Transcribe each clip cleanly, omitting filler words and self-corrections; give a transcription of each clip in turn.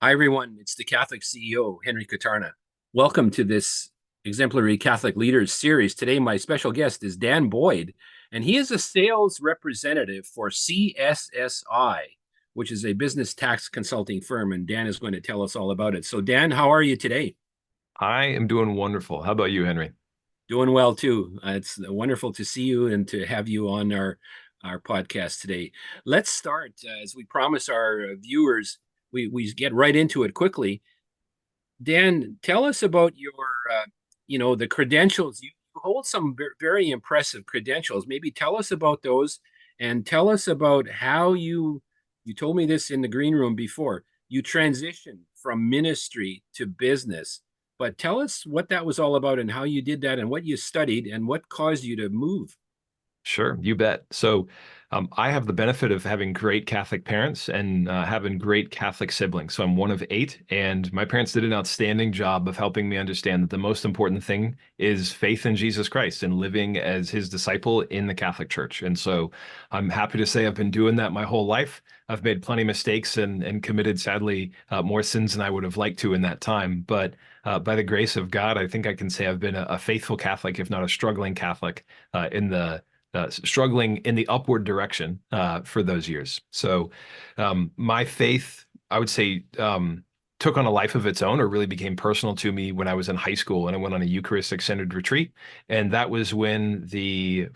Hi, everyone. It's the Catholic CEO, Henry Kutarna. Welcome to this Exemplary Catholic Leaders series. Today, my special guest is Dan Boyd, and he is a sales representative for CSSI, which is a business tax consulting firm. And Dan is going to tell us all about it. So, Dan, how are you today? I am doing wonderful. How about you, Henry? Doing well, too. It's wonderful to see you and to have you on our podcast today. Let's start, as we promise our viewers, we get right into it quickly. Dan, tell us about the credentials. You hold some very impressive credentials. Maybe tell us about those and tell us about how you told me this in the green room before. You transitioned from ministry to business, but tell us what that was all about and how you did that and what you studied and what caused you to move. Sure, you bet. I have the benefit of having great Catholic parents and having great Catholic siblings. So I'm one of eight, and my parents did an outstanding job of helping me understand that the most important thing is faith in Jesus Christ and living as his disciple in the Catholic Church. And so I'm happy to say I've been doing that my whole life. I've made plenty of mistakes and committed, sadly, more sins than I would have liked to in that time. But by the grace of God, I think I can say I've been a faithful Catholic, if not a struggling Catholic, in the struggling in the upward direction for those years. My faith, I would say, took on a life of its own or really became personal to me when I was in high school and I went on a Eucharistic centered retreat. And that was when the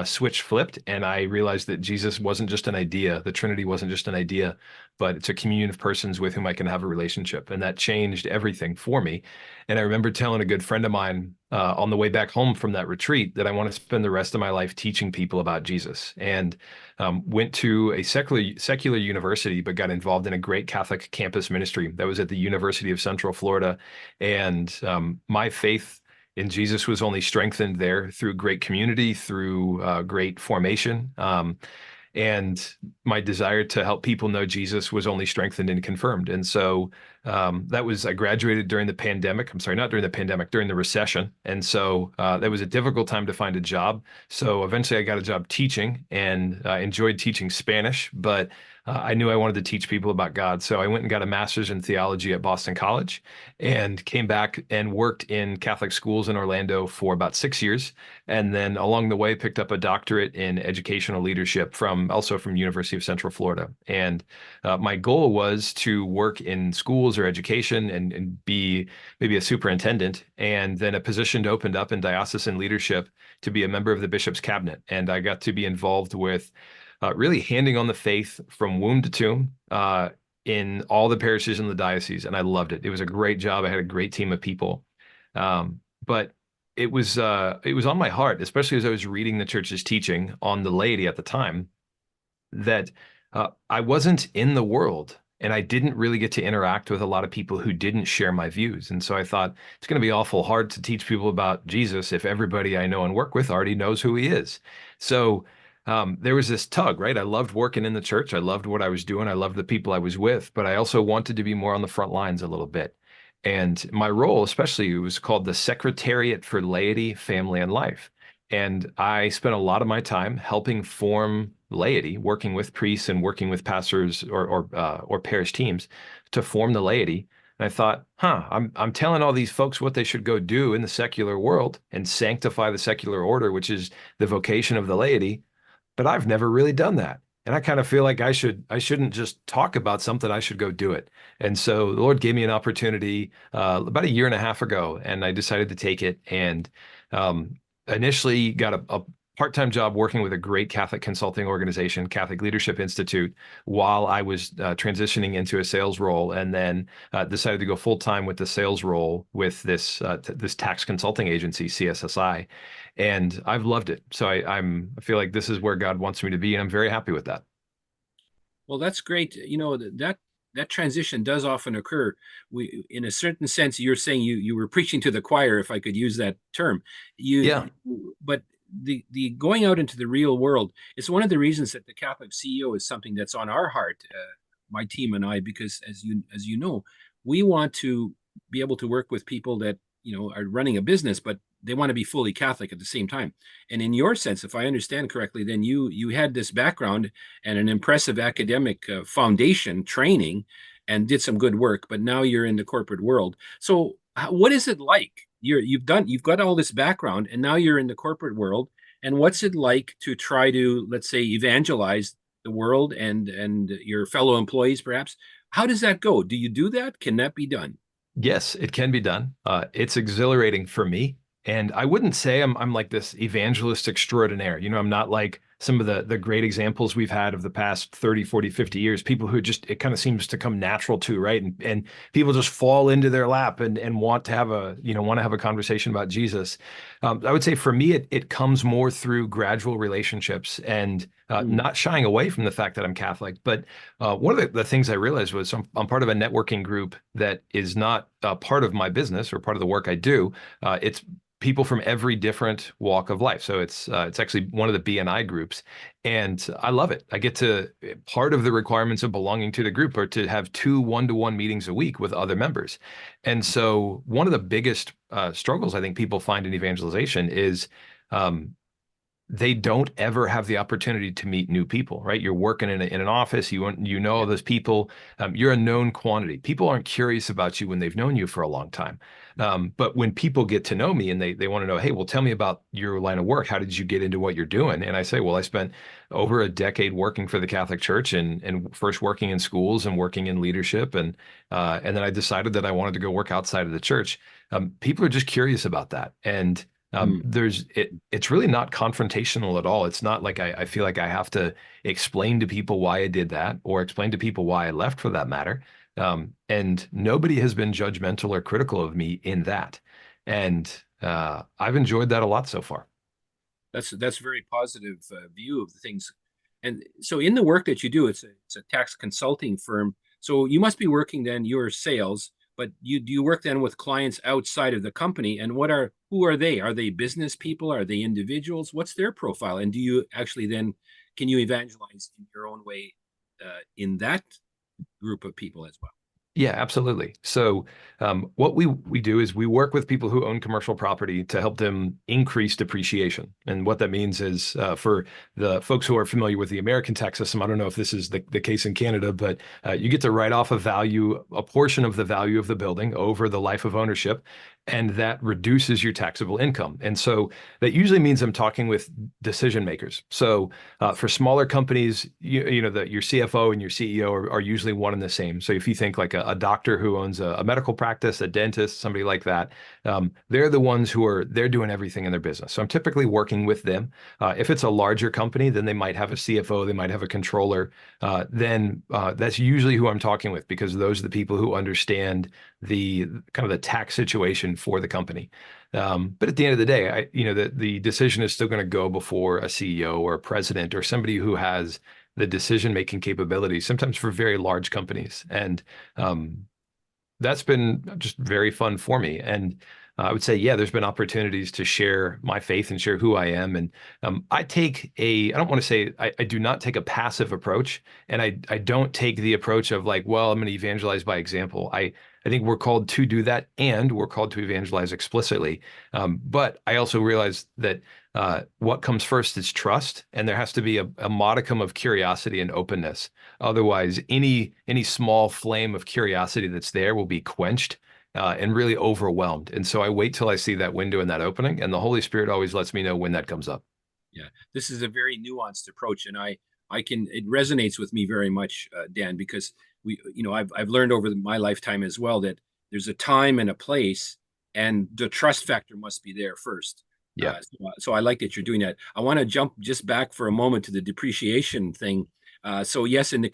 switch flipped and I realized that Jesus wasn't just an idea. The Trinity wasn't just an idea, but it's a communion of persons with whom I can have a relationship. And that changed everything for me. And I remember telling a good friend of mine on the way back home from that retreat that I want to spend the rest of my life teaching people about Jesus. And went to a secular university, but got involved in a great Catholic campus ministry that was at the University of Central Florida. And my faith in Jesus was only strengthened there through great community, through great formation. And my desire to help people know Jesus was only strengthened and confirmed. And so I graduated during the pandemic. I'm sorry, not during the pandemic, during the recession. And so that was a difficult time to find a job. So eventually I got a job teaching and enjoyed teaching Spanish, but I knew I wanted to teach people about God. So I went and got a master's in theology at Boston College and came back and worked in Catholic schools in Orlando for about 6 years. And then along the way, picked up a doctorate in educational leadership from University of Central Florida. And my goal was to work in schools or education and be maybe a superintendent. And then a position opened up in diocesan leadership to be a member of the bishop's cabinet. And I got to be involved with really handing on the faith from womb to tomb in all the parishes in the diocese. And I loved it. It was a great job. I had a great team of people. But it was on my heart, especially as I was reading the church's teaching on the laity at the time, that I wasn't in the world and I didn't really get to interact with a lot of people who didn't share my views. And so I thought it's going to be awful hard to teach people about Jesus if everybody I know and work with already knows who he is. So there was this tug, right? I loved working in the church. I loved what I was doing. I loved the people I was with, but I also wanted to be more on the front lines a little bit. And my role, especially, was called the Secretariat for Laity, Family, and Life. And I spent a lot of my time helping form laity, working with priests and working with pastors or parish teams to form the laity. And I thought, I'm telling all these folks what they should go do in the secular world and sanctify the secular order, which is the vocation of the laity, but I've never really done that. And I kind of feel like I shouldn't just talk about something, I should go do it. And so the Lord gave me an opportunity about a year and a half ago, and I decided to take it and initially got a part-time job working with a great Catholic consulting organization, Catholic Leadership Institute, while I was transitioning into a sales role, and then decided to go full-time with the sales role with this tax consulting agency, CSSI, and I've loved it. So I feel like this is where God wants me to be, and I'm very happy with that. Well, that's great. That transition does often occur. In a certain sense, you're saying you were preaching to the choir, if I could use that term. Yeah. But the going out into the real world is one of the reasons that the Catholic CEO is something that's on our heart, my team and I, because as you know, we want to be able to work with people that are running a business, but they want to be fully Catholic at the same time. And in your sense, if I understand correctly, then you had this background and an impressive academic foundation training, and did some good work, but now you're in the corporate world. So what is it like? You've got all this background, and now you're in the corporate world. And what's it like to try to, let's say, evangelize the world and your fellow employees, perhaps? How does that go? Do you do that? Can that be done? Yes, it can be done. It's exhilarating for me. And I wouldn't say I'm like this evangelist extraordinaire. I'm not like some of the great examples we've had of the past 30, 40, 50 years, people who just it kind of seems to come natural to, right? And people just fall into their lap and want to have a conversation about Jesus. I would say for me, it comes more through gradual relationships and Mm, not shying away from the fact that I'm Catholic, but one of the things I realized was I'm part of a networking group that is not part of my business or part of the work I do. It's people from every different walk of life. So it's actually one of the BNI groups, and I love it. I get to part of the requirements of belonging to the group are to have two one-to-one meetings a week with other members. And so one of the biggest struggles I think people find in evangelization is um, they don't ever have the opportunity to meet new people, right? You're working in an office, you know yeah. all those people, you're a known quantity. People aren't curious about you when they've known you for a long time. But when people get to know me and they want to know, hey, well, tell me about your line of work. How did you get into what you're doing? And I say, well, I spent over a decade working for the Catholic Church and first working in schools and working in leadership, and then I decided that I wanted to go work outside of the church. People are just curious about that, and Mm. it's really not confrontational at all. It's not like I feel like I have to explain to people why I did that or explain to people why I left for that matter. And nobody has been judgmental or critical of me in that. And I've enjoyed that a lot so far. That's a very positive view of the things. And so in the work that you do, it's a tax consulting firm. So you must be working then your sales, but you do you work then with clients outside of the company? And who are they? Are they business people? Are they individuals? What's their profile? And do you actually then can you evangelize in your own way in that group of people as well? Yeah, absolutely. So, what we do is we work with people who own commercial property to help them increase depreciation. And what that means is, for the folks who are familiar with the American tax system, I don't know if this is the case in Canada, but you get to write off a portion of the value of the building over the life of ownership, and that reduces your taxable income. And so that usually means I'm talking with decision makers. So for smaller companies, you know that your CFO and your CEO are usually one and the same. So if you think like a doctor who owns a medical practice, a dentist, somebody like that, they're the ones they're doing everything in their business. So I'm typically working with them. If it's a larger company, then they might have a CFO, they might have a controller. Then that's usually who I'm talking with because those are the people who understand the kind of the tax situation for the company. But at the end of the day, the decision is still going to go before a CEO or a president or somebody who has the decision-making capabilities, sometimes for very large companies. And um, that's been just very fun for me. And I would say, yeah, there's been opportunities to share my faith and share who I am. And I don't want to say, I do not take a passive approach. And I don't take the approach of like, well, I'm going to evangelize by example. I think we're called to do that and we're called to evangelize explicitly. But I also realize that what comes first is trust, and there has to be a modicum of curiosity and openness. Otherwise, any small flame of curiosity that's there will be quenched and really overwhelmed. And so I wait till I see that window and that opening, and the Holy Spirit always lets me know when that comes up. Yeah, this is a very nuanced approach, and it resonates with me very much, Dan, because I've learned over my lifetime as well that there's a time and a place, and the trust factor must be there first. Yeah. So I like that you're doing that. I want to jump just back for a moment to the depreciation thing. So yes, in the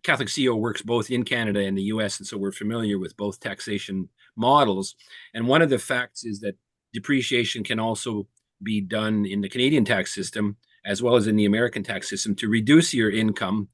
Catholic CO works both in Canada and the US, and so we're familiar with both taxation models. And one of the facts is that depreciation can also be done in the Canadian tax system as well as in the American tax system to reduce your income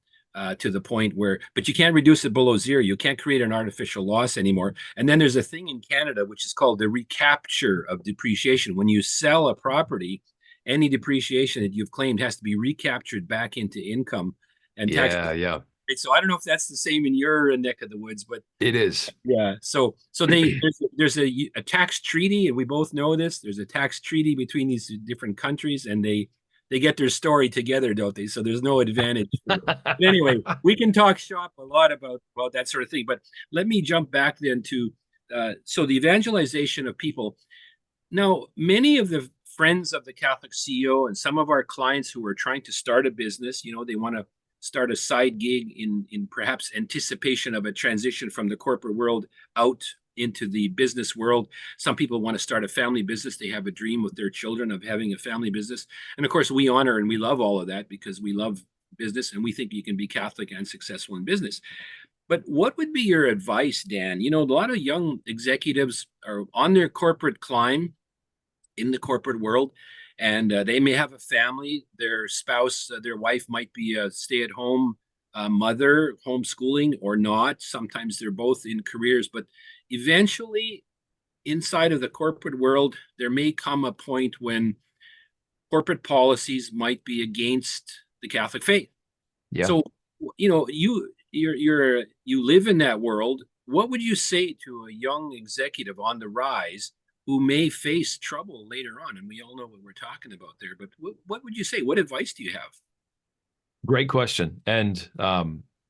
to the point where, but you can't reduce it below zero. You can't create an artificial loss anymore. And then there's a thing in Canada which is called the recapture of depreciation. When you sell a property, any depreciation that you've claimed has to be recaptured back into income and tax. Yeah, yeah. So I don't know if that's the same in your neck of the woods, but It is. yeah. So there's a tax treaty, and we both know this. There's a tax treaty between these different countries, and they get their story together, don't they? So there's no advantage for. But anyway, we can talk shop a lot about that sort of thing. But let me jump back then to so the evangelization of people. Now, many of the friends of the Catholic CEO and some of our clients who are trying to start a business, they want to start a side gig in perhaps anticipation of a transition from the corporate world out into the business world. Some people want to start a family business. They have a dream with their children of having a family business. And of course, we honor and we love all of that because we love business and we think you can be Catholic and successful in business. But what would be your advice, Dan? A lot of young executives are on their corporate climb in the corporate world, and they may have a family. Their spouse, their wife might be a stay-at-home mother, homeschooling or not. Sometimes they're both in careers, but eventually, inside of the corporate world, there may come a point when corporate policies might be against the Catholic faith. Yeah. So, you live in that world. What would you say to a young executive on the rise who may face trouble later on? And we all know what we're talking about there. But what would you say? What advice do you have? Great question. And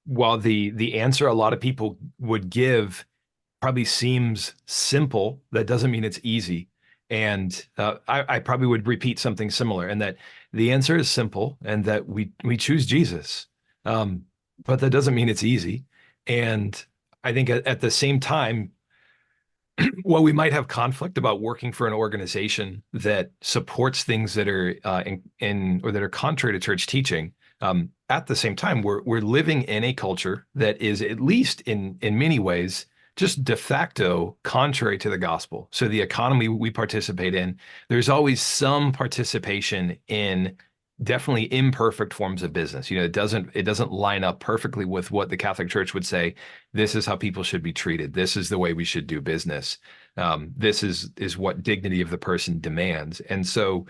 while the answer a lot of people would give probably seems simple, that doesn't mean it's easy. And I probably would repeat something similar, and that the answer is simple, and that we choose Jesus. But that doesn't mean it's easy. And I think at the same time, well, we might have conflict about working for an organization that supports things that are in or that are contrary to church teaching. At the same time, we're living in a culture that is, at least in many ways, just de facto contrary to the gospel. So the economy we participate in, there's always some participation in definitely imperfect forms of business. It doesn't line up perfectly with what the Catholic Church would say. This is how people should be treated. This is the way we should do business. This is what dignity of the person demands. And so,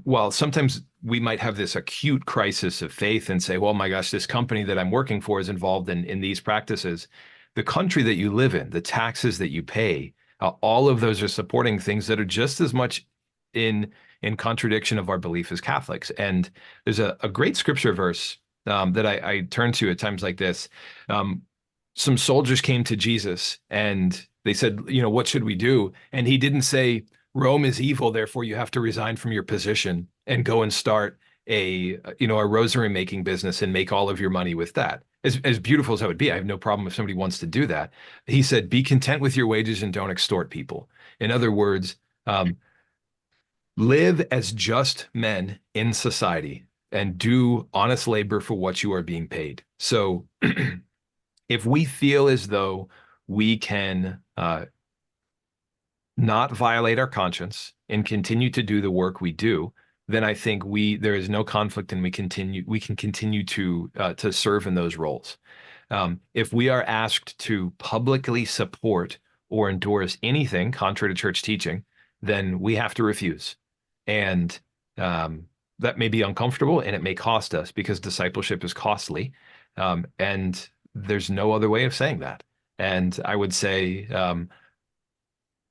while sometimes we might have this acute crisis of faith and say, well, my gosh, this company that I'm working for is involved in these practices. The country that you live in, the taxes that you pay, all of those are supporting things that are just as much in contradiction of our belief as Catholics. And there's a great scripture verse that I turn to at times like this. Some soldiers came to Jesus and they said, what should we do? And he didn't say, Rome is evil, therefore you have to resign from your position and go and start a rosary making business and make all of your money with that. As beautiful as that would be, I have no problem if somebody wants to do that. He said, be content with your wages and don't extort people. In other words, live as just men in society and do honest labor for what you are being paid. So if we feel as though we can not violate our conscience and continue to do the work we do, then I think there is no conflict, and we can continue to serve in those roles. If we are asked to publicly support or endorse anything contrary to church teaching, then we have to refuse. And that may be uncomfortable, and it may cost us, because discipleship is costly. And there's no other way of saying that. And I would say,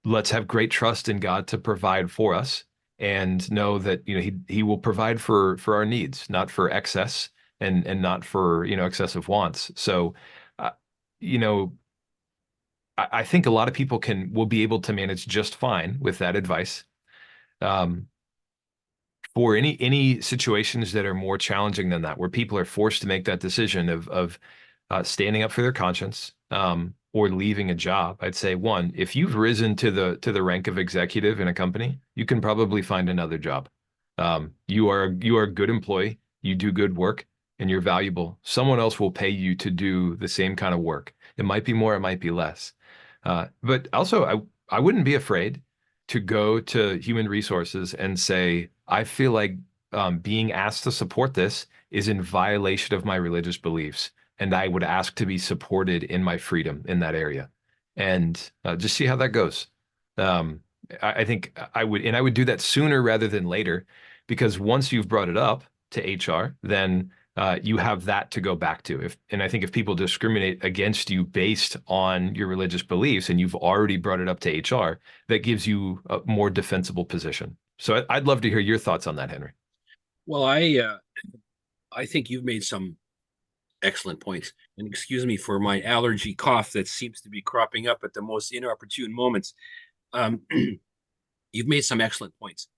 let's have great trust in God to provide for us, and know that he will provide for our needs, not for excess and not for excessive wants. So you know I think a lot of people will be able to manage just fine with that advice. For any situations that are more challenging than that, where people are forced to make that decision of standing up for their conscience, or leaving a job, I'd say, one, if you've risen to the rank of executive in a company, you can probably find another job. You are a good employee, you do good work, and you're valuable. Someone else will pay you to do the same kind of work. It might be more, it might be less. But also, I wouldn't be afraid to go to human resources and say, I feel like being asked to support this is in violation of my religious beliefs, and I would ask to be supported in my freedom in that area, and just see how that goes. I think I would do that sooner rather than later, because once you've brought it up to HR, then you have that to go back to. And I think if people discriminate against you based on your religious beliefs, and you've already brought it up to HR, that gives you a more defensible position. So I'd love to hear your thoughts on that, Henry. Well, I think you've made some excellent points. And excuse me for my allergy cough that seems to be cropping up at the most inopportune moments. Um, you've made some excellent points.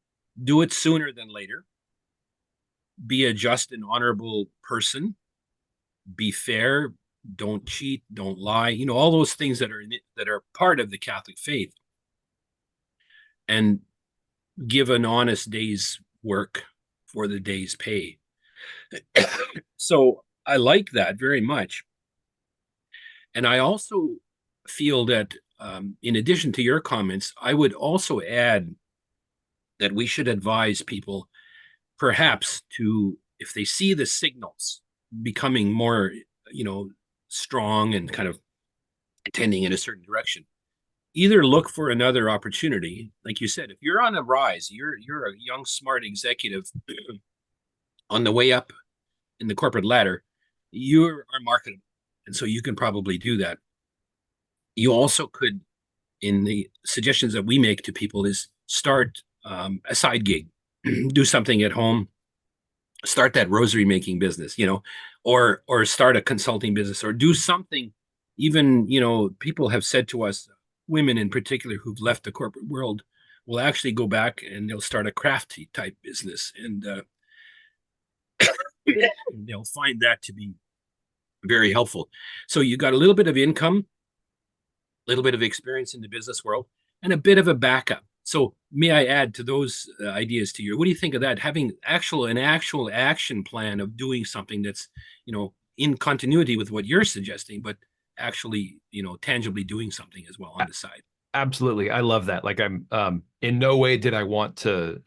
Do it sooner than later. Be a just and honorable person. Be fair. Don't cheat. Don't lie. You know all those things that are that are part of the Catholic faith, and give an honest day's work for the day's pay. So I like that very much. And I also feel that, in addition to your comments, I would also add that we should advise people perhaps to, if they see the signals becoming more, you know, strong and kind of tending in a certain direction, either look for another opportunity. Like you said, if you're on a rise, you're a young, smart executive on the way up in the corporate ladder, you are marketable. And so you can probably do that. You also could, in the suggestions that we make to people, is start a side gig, do something at home, start that rosary making business, or start a consulting business, or do something. Even people have said to us, women in particular who've left the corporate world, will actually go back and they'll start a crafty type business, and they'll find that to be very helpful. So you got a little bit of income, little bit of experience in the business world, and a bit of a backup. So may I add to those ideas to you? What do you think of that? Having an actual action plan of doing something that's, in continuity with what you're suggesting, but actually, tangibly doing something as well on the side. Absolutely. I love that. Like I'm in no way did I want to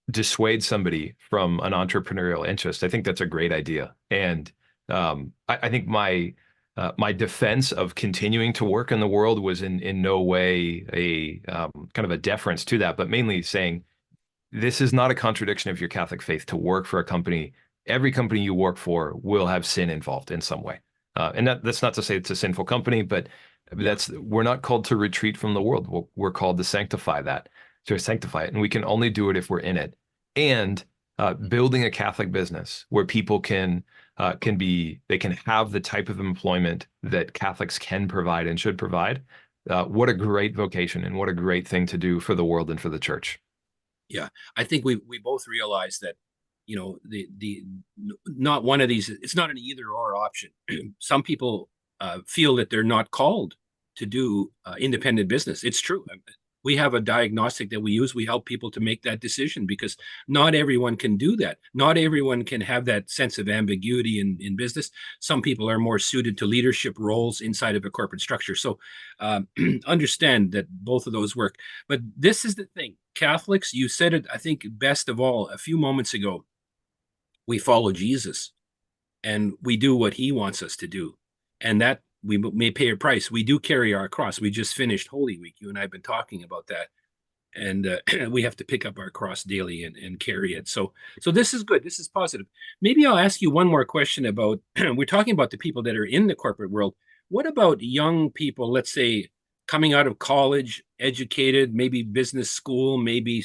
dissuade somebody from an entrepreneurial interest. I think that's a great idea. And I think my defense of continuing to work in the world was in no way a kind of a deference to that, but mainly saying this is not a contradiction of your Catholic faith to work for a company. Every company you work for will have sin involved in some way. And that's not to say it's a sinful company, but Yeah. we're not called to retreat from the world. We're called to sanctify that, to sanctify it. And we can only do it if we're in it. And building a Catholic business where people they can have the type of employment that Catholics can provide and should provide. What a great vocation and what a great thing to do for the world and for the church. Yeah, I think we both realize that, the not one of these. It's not an either or option. Some people feel that they're not called to do independent business. It's true. We have a diagnostic that we use. We help people to make that decision because not everyone can do that. Not everyone can have that sense of ambiguity in business. Some people are more suited to leadership roles inside of a corporate structure. So understand that both of those work. But this is the thing. Catholics, you said it, I think, best of all a few moments ago. We follow Jesus and we do what he wants us to do. And that we may pay a price. We do carry our cross. We just finished Holy Week. You and I have been talking about that. And we have to pick up our cross daily and carry it. So this is good. This is positive. Maybe I'll ask you one more question about, we're talking about the people that are in the corporate world. What about young people, let's say, coming out of college, educated, maybe business school, maybe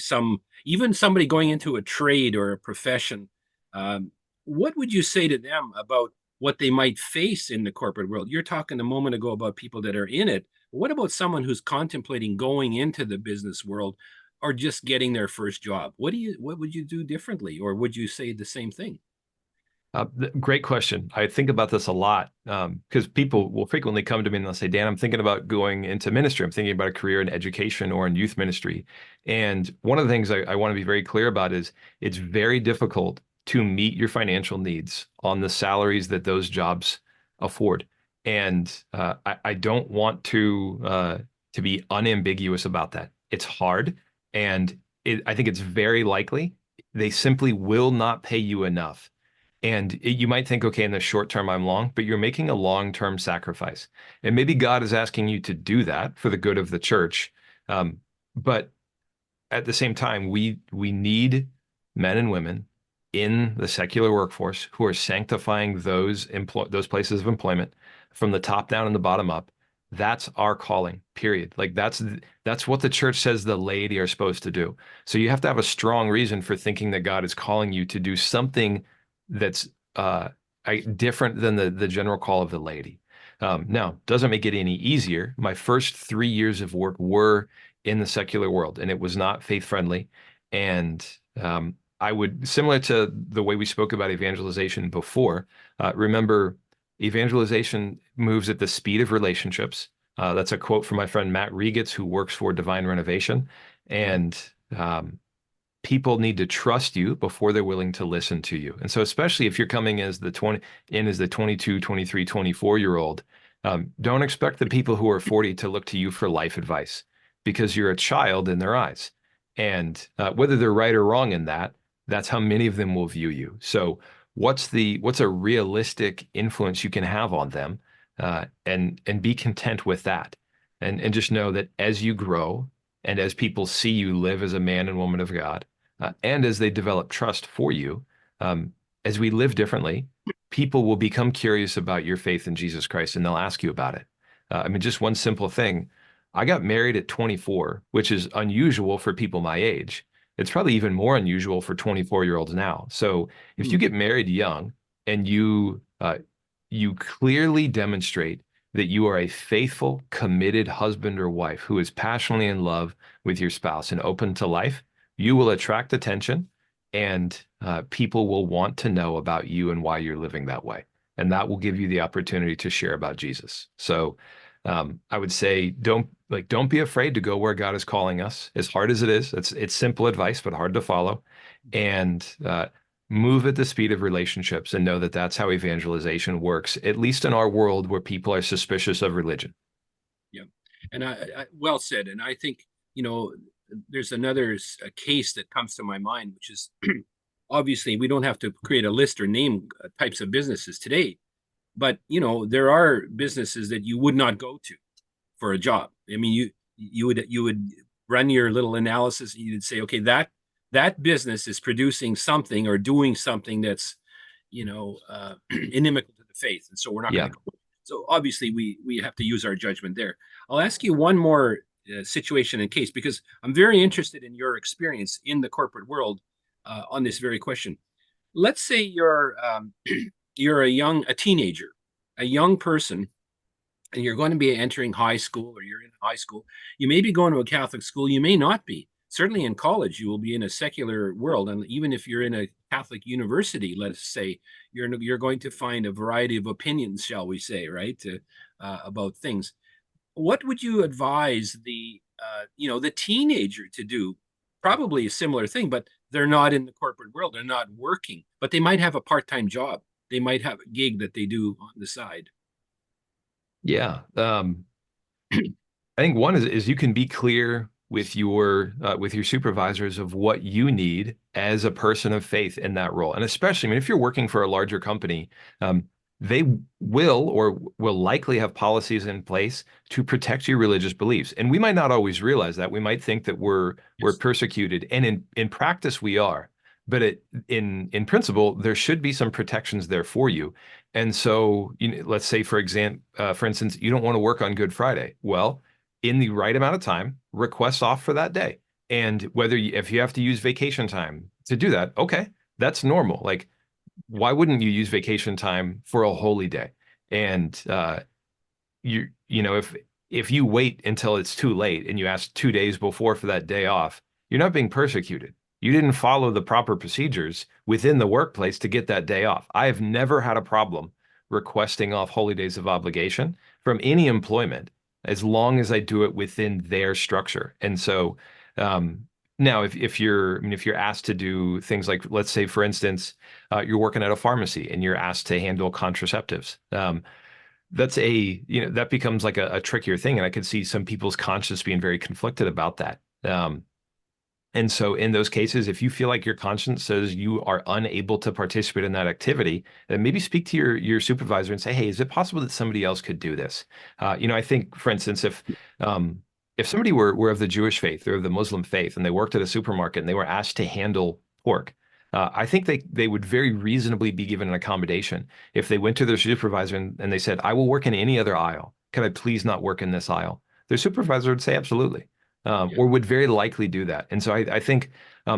even somebody going into a trade or a profession? Um, what would you say to them about what they might face in the corporate world? You're talking a moment ago about people that are in it. What about someone who's contemplating going into the business world or just getting their first job? What would you do differently, or would you say the same thing? Great question. I think about this a lot because people will frequently come to me and they'll say, Dan, I'm thinking about going into ministry. I'm thinking about a career in education or in youth ministry. And one of the things I want to be very clear about is it's very difficult to meet your financial needs on the salaries that those jobs afford. And I don't want to be unambiguous about that. It's hard, and I think it's very likely they simply will not pay you enough and you might think, okay, in the short term, I'm long, but you're making a long-term sacrifice. And maybe God is asking you to do that for the good of the church. But at the same time, we need men and women in the secular workforce who are sanctifying those places of employment from the top down and the bottom up, That's our calling, period. Like that's what the church says the laity are supposed to do. So you have to have a strong reason for thinking that God is calling you to do something that's different than the general call of the laity. Now, doesn't make it any easier. My first 3 years of work were in the secular world, and it was not faith friendly. And I would, similar to the way we spoke about evangelization before, remember evangelization moves at the speed of relationships. That's a quote from my friend Matt Regitz, who works for Divine Renovation. Yeah. And people need to trust you before they're willing to listen to you. And so especially if you're coming as the 22, 23, 24-year old, don't expect the people who are 40 to look to you for life advice because you're a child in their eyes. And whether they're right or wrong in that, that's how many of them will view you. So what's a realistic influence you can have on them, and be content with that. And just know that as you grow and as people see you live as a man and woman of God, and as they develop trust for you, um, as we live differently, people will become curious about your faith in Jesus Christ and they'll ask you about it. I mean, just one simple thing. I got married at 24, which is unusual for people my age. It's probably even more unusual for 24-year-olds now. So if you Hmm. get married young and you clearly demonstrate that you are a faithful, committed husband or wife who is passionately in love with your spouse and open to life, you will attract attention, and people will want to know about you and why you're living that way. And that will give you the opportunity to share about Jesus. So I would say don't be afraid to go where God is calling us, as hard as it is. It's simple advice, but hard to follow. And move at the speed of relationships and know that that's how evangelization works, at least in our world where people are suspicious of religion. Yeah. And well said. And I think, you know, there's another case that comes to my mind, which is obviously we don't have to create a list or name types of businesses today, but there are businesses that you would not go to for a job. I mean, you would run your little analysis and you'd say, okay, that business is producing something or doing something that's inimical to the faith, and so we're not going Yeah. to go. So obviously we have to use our judgment there. I'll ask you one more situation and case because I'm very interested in your experience in the corporate world on this very question. Let's say you're a teenager, a young person, and you're going to be entering high school or you're in high school. You may be going to a Catholic school, you may not be. Certainly in college, you will be in a secular world. And even if you're in a Catholic university, let's say, you're going to find a variety of opinions, shall we say, right, about things. What would you advise the teenager to do? Probably a similar thing, but they're not in the corporate world. They're not working, but they might have a part-time job. They might have a gig that they do on the side. Yeah. I think one is you can be clear with your supervisors of what you need as a person of faith in that role. And especially, I mean, if you're working for a larger company, they will likely have policies in place to protect your religious beliefs. And we might not always realize that. We might think that we're Yes. persecuted, and in practice we are. But in principle, there should be some protections there for you. And so, let's say, for instance, you don't want to work on Good Friday. Well, in the right amount of time, request off for that day. And if you have to use vacation time to do that, okay, that's normal. Like, why wouldn't you use vacation time for a holy day? And if you wait until it's too late and you ask 2 days before for that day off, you're not being persecuted. You didn't follow the proper procedures within the workplace to get that day off. I have never had a problem requesting off holy days of obligation from any employment as long as I do it within their structure. And so now if you're asked to do things like, let's say, for instance, you're working at a pharmacy and you're asked to handle contraceptives. That becomes like a trickier thing. And I could see some people's conscience being very conflicted about that. And so in those cases, if you feel like your conscience says you are unable to participate in that activity, then maybe speak to your supervisor and say, hey, is it possible that somebody else could do this? I think, for instance, if somebody were of the Jewish faith or the Muslim faith and they worked at a supermarket and they were asked to handle pork, I think they would very reasonably be given an accommodation if they went to their supervisor and they said, I will work in any other aisle. can I please not work in this aisle? Their supervisor would say absolutely, Yeah, or would very likely do that. And so I think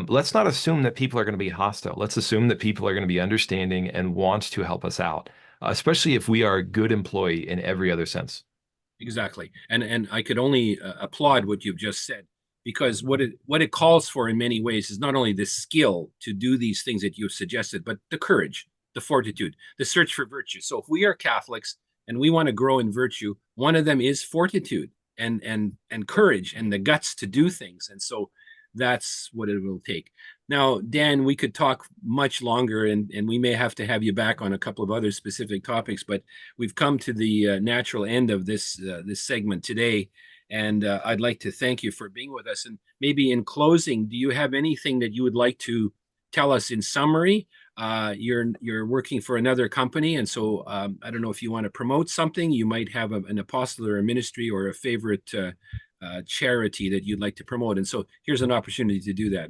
let's not assume that people are going to be hostile. Let's assume that people are going to be understanding and wants to help us out, especially if we are a good employee in every other sense. exactly. And I could only applaud what you've just said, because what it calls for in many ways is not only the skill to do these things that you've suggested, but the courage, the fortitude, the search for virtue. So if we are Catholics and we want to grow in virtue, one of them is fortitude and courage and the guts to do things. And so that's what it will take. Now, Dan, we could talk much longer, and we may have you back on a couple of other specific topics, but we've come to the natural end of this segment today, and I'd like to thank you for being with us. And maybe in closing, do you have anything that you would like to tell us in summary? You're working for another company, and so I don't know if you want to promote something. You might have an apostle or a ministry or a favorite charity that you'd like to promote, and so here's an opportunity to do that.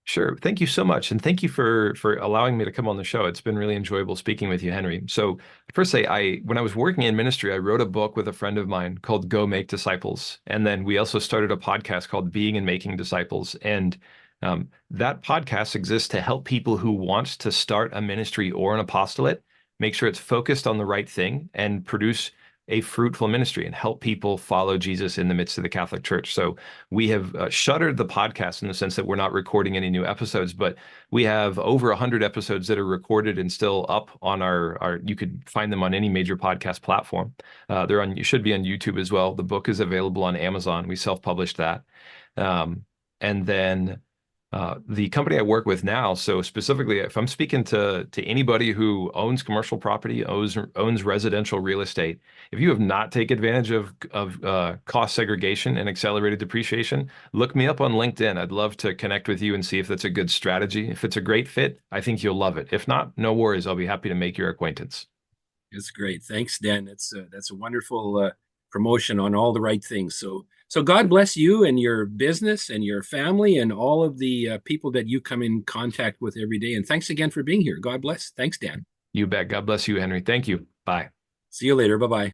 Sure. Thank you so much. And thank you for allowing me to come on the show. It's been really enjoyable speaking with you, Henry. So first say when I was working in ministry, I wrote a book with a friend of mine called Go Make Disciples. And then we also started a podcast called Being and Making Disciples. And that podcast exists to help people who want to start a ministry or an apostolate, make sure it's focused on the right thing and produce a fruitful ministry and help people follow Jesus in the midst of the Catholic Church. So we have shuttered the podcast in the sense that we're not recording any new episodes, but we have over 100 episodes that are recorded and still up on our you could find them on any major podcast platform. You should be on YouTube as well. The book is available on Amazon. We self-published that. And then the company I work with now, so specifically, if I'm speaking to anybody who owns commercial property, owns residential real estate, if you have not taken advantage of cost segregation and accelerated depreciation, look me up on LinkedIn. I'd love to connect with you and see if that's a good strategy. If it's a great fit, I think you'll love it. If not, no worries. I'll be happy to make your acquaintance. That's great. Thanks, Dan. That's a wonderful promotion on all the right things. So God bless you and your business and your family and all of the people that you come in contact with every day. And thanks again for being here. God bless. Thanks, Dan. You bet. God bless you, Henry. Thank you. Bye. See you later. Bye bye.